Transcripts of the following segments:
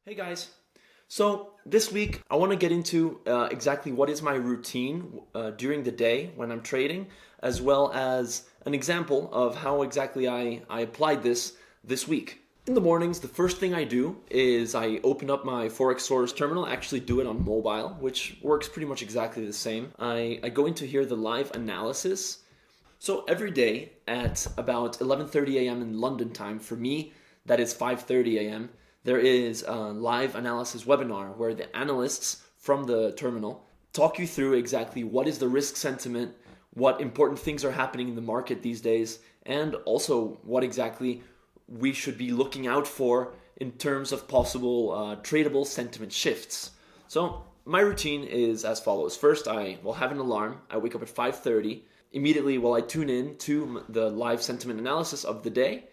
Hey guys. So this week I want to get into exactly what is my routine during the day when I'm trading, as well as an example of how exactly I applied this week. In the mornings, the first thing I do is I open up my Forx Source Terminal. I actually do it on mobile, which works pretty much exactly the same. I go into here the live analysis. So every day at about 11:30 a.m. in London time, for me, that is 5:30 a.m., there is a live analysis webinar where the analysts from the terminal talk you through exactly what is the risk sentiment, what important things are happening in the market these days, and also what exactly we should be looking out for in terms of possible tradable sentiment shifts. So my routine is as follows. First, I will have an alarm. I wake up at 5:30. Immediately, I tune in to the live sentiment analysis of the day.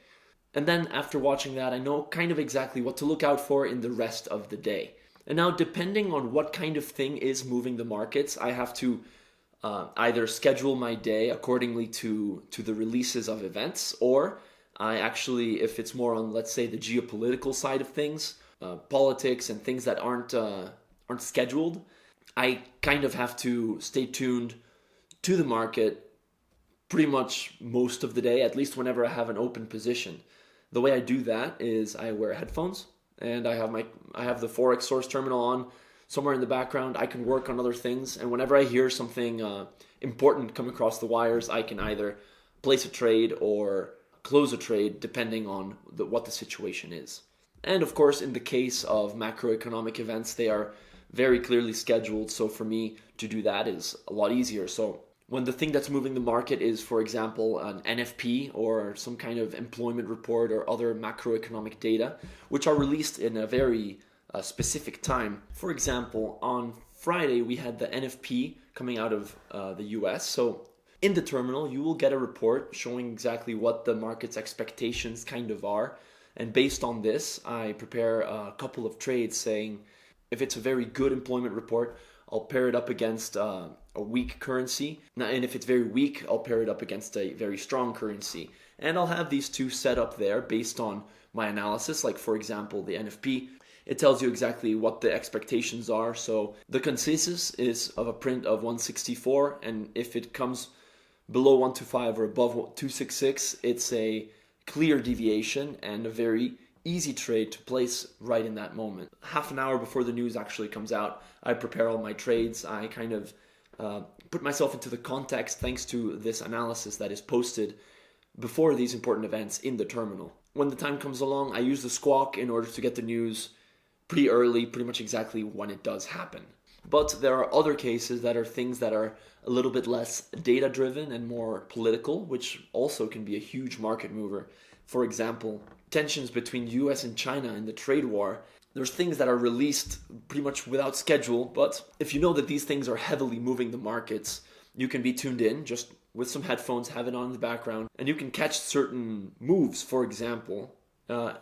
And then after watching that, I know kind of exactly what to look out for in the rest of the day. And now, depending on what kind of thing is moving the markets, I have to either schedule my day accordingly to the releases of events, or I actually, if it's more on, let's say, the geopolitical side of things, politics and things that aren't scheduled, I kind of have to stay tuned to the market pretty much most of the day, at least whenever I have an open position. The way I do that is I wear headphones and I have the Forx Source Terminal on somewhere in the background. I can work on other things, and whenever I hear something important come across the wires, I can either place a trade or close a trade depending on what the situation is. And of course, in the case of macroeconomic events, they are very clearly scheduled, so for me to do that is a lot easier. So when the thing that's moving the market is, for example, an NFP or some kind of employment report or other macroeconomic data, which are released in a very specific time. For example, on Friday, we had the NFP coming out of the US. So in the terminal, you will get a report showing exactly what the market's expectations kind of are. And based on this, I prepare a couple of trades saying, if it's a very good employment report, I'll pair it up against a weak currency. And if it's very weak, I'll pair it up against a very strong currency. And I'll have these two set up there based on my analysis. Like, for example, the NFP, it tells you exactly what the expectations are. So the consensus is of a print of 164. And if it comes below 125 or above 266, it's a clear deviation and a very easy trade to place right in that moment. Half an hour before the news actually comes out, I prepare all my trades. I kind of put myself into the context thanks to this analysis that is posted before these important events in the terminal. When the time comes along, I use the squawk in order to get the news pretty early, pretty much exactly when it does happen. But there are other cases that are things that are a little bit less data-driven and more political, which also can be a huge market mover. For example, tensions between US and China in the trade war. There's things that are released pretty much without schedule, but if you know that these things are heavily moving the markets, you can be tuned in just with some headphones, have it on in the background, and you can catch certain moves. For example,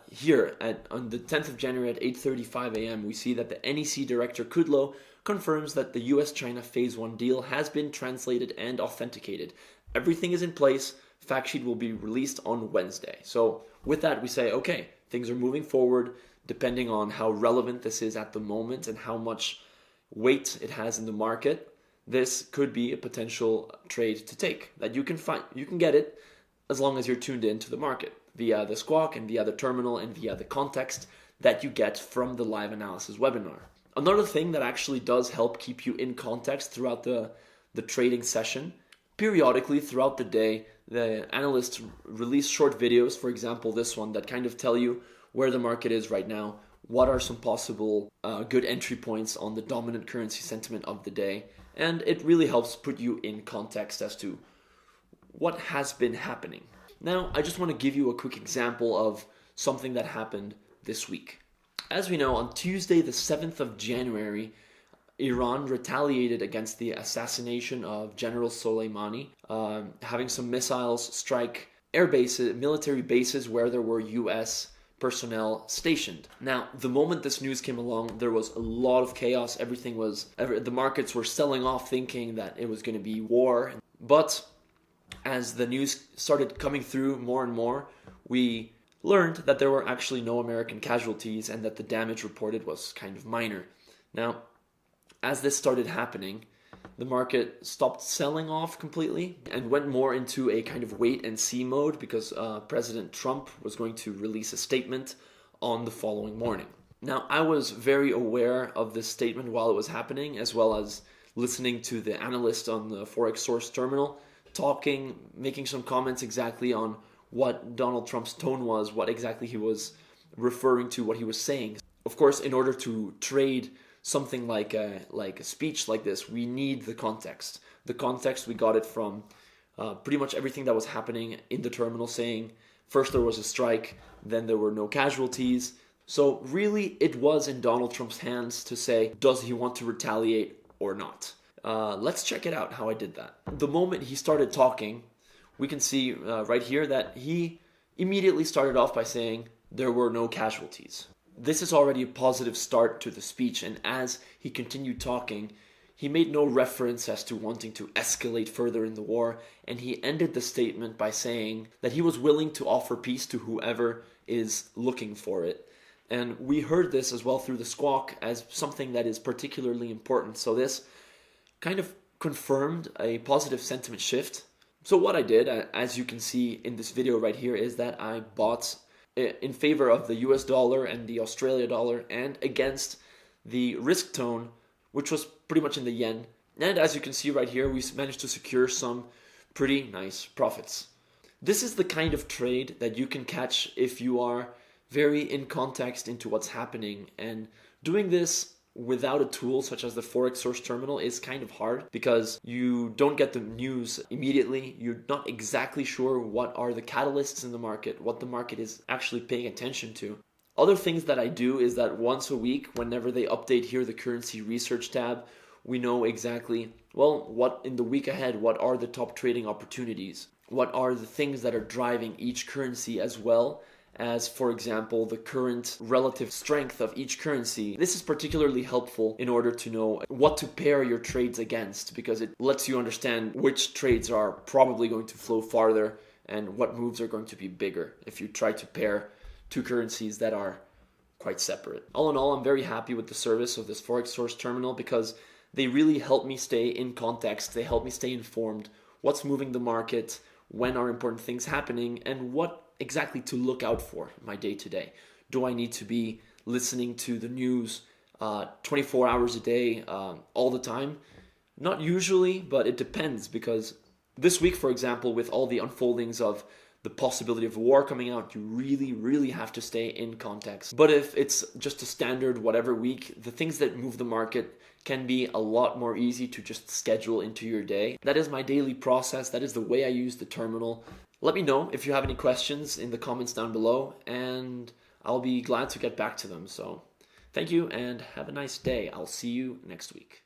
here on the 10th of January at 8:35 a.m., we see that the NEC Director Kudlow confirms that the US-China Phase 1 deal has been translated and authenticated. Everything is in place. Fact sheet will be released on Wednesday. So with that, we say, okay, things are moving forward depending on how relevant this is at the moment and how much weight it has in the market. This could be a potential trade to take that you can find. You can get it as long as you're tuned in to the market via the squawk and via the terminal and via the context that you get from the live analysis webinar. Another thing that actually does help keep you in context throughout the trading session, periodically throughout the day, the analysts release short videos, for example, this one, that kind of tell you where the market is right now, what are some possible good entry points on the dominant currency sentiment of the day, and it really helps put you in context as to what has been happening. Now, I just want to give you a quick example of something that happened this week. As we know, on Tuesday, the 7th of January, Iran retaliated against the assassination of General Soleimani, having some missiles strike air bases, military bases where there were US personnel stationed. Now, the moment this news came along, there was a lot of chaos. The markets were selling off thinking that it was going to be war. But as the news started coming through more and more, we learned that there were actually no American casualties and that the damage reported was kind of minor. Now, as this started happening, the market stopped selling off completely and went more into a kind of wait and see mode because President Trump was going to release a statement on the following morning. Now, I was very aware of this statement while it was happening, as well as listening to the analyst on the Forx Source Terminal talking, making some comments exactly on what Donald Trump's tone was, what exactly he was referring to, what he was saying. Of course, in order to trade something like a speech like this, we need the context. The context, we got it from pretty much everything that was happening in the terminal, saying first there was a strike, then there were no casualties. So really, it was in Donald Trump's hands to say, does he want to retaliate or not? Let's check it out, how I did that. The moment he started talking, we can see right here that he immediately started off by saying there were no casualties. This is already a positive start to the speech, and as he continued talking, he made no reference as to wanting to escalate further in the war, and he ended the statement by saying that he was willing to offer peace to whoever is looking for it. And we heard this as well through the squawk as something that is particularly important. So this kind of confirmed a positive sentiment shift. So what I did, as you can see in this video right here, is that I bought in favor of the US dollar and the Australia dollar and against the risk tone, which was pretty much in the yen. And as you can see right here, we managed to secure some pretty nice profits. This is the kind of trade that you can catch if you are very in context into what's happening, and doing this without a tool such as the Forx Source Terminal is kind of hard because you don't get the news immediately. You're not exactly sure what are the catalysts in the market, what the market is actually paying attention to. Other things that I do is that once a week, whenever they update here the currency research tab, we know exactly, well, what in the week ahead, what are the top trading opportunities? What are the things that are driving each currency, as well as, for example, the current relative strength of each currency. This is particularly helpful in order to know what to pair your trades against, because it lets you understand which trades are probably going to flow farther and what moves are going to be bigger if you try to pair two currencies that are quite separate. All in all, I'm very happy with the service of this Forx Source Terminal because they really help me stay in context. They help me stay informed. What's moving the market, when are important things happening, and what exactly to look out for in my day-to-day. Do I need to be listening to the news 24 hours a day all the time? Not usually, but it depends, because this week, for example, with all the unfoldings of the possibility of war coming out, you really have to stay in context. But if it's just a standard whatever week, the things that move the market can be a lot more easy to just schedule into your day. That is my daily process. That is the way I use the terminal. Let me know if you have any questions in the comments down below, and I'll be glad to get back to them. So thank you and have a nice day. I'll see you next week.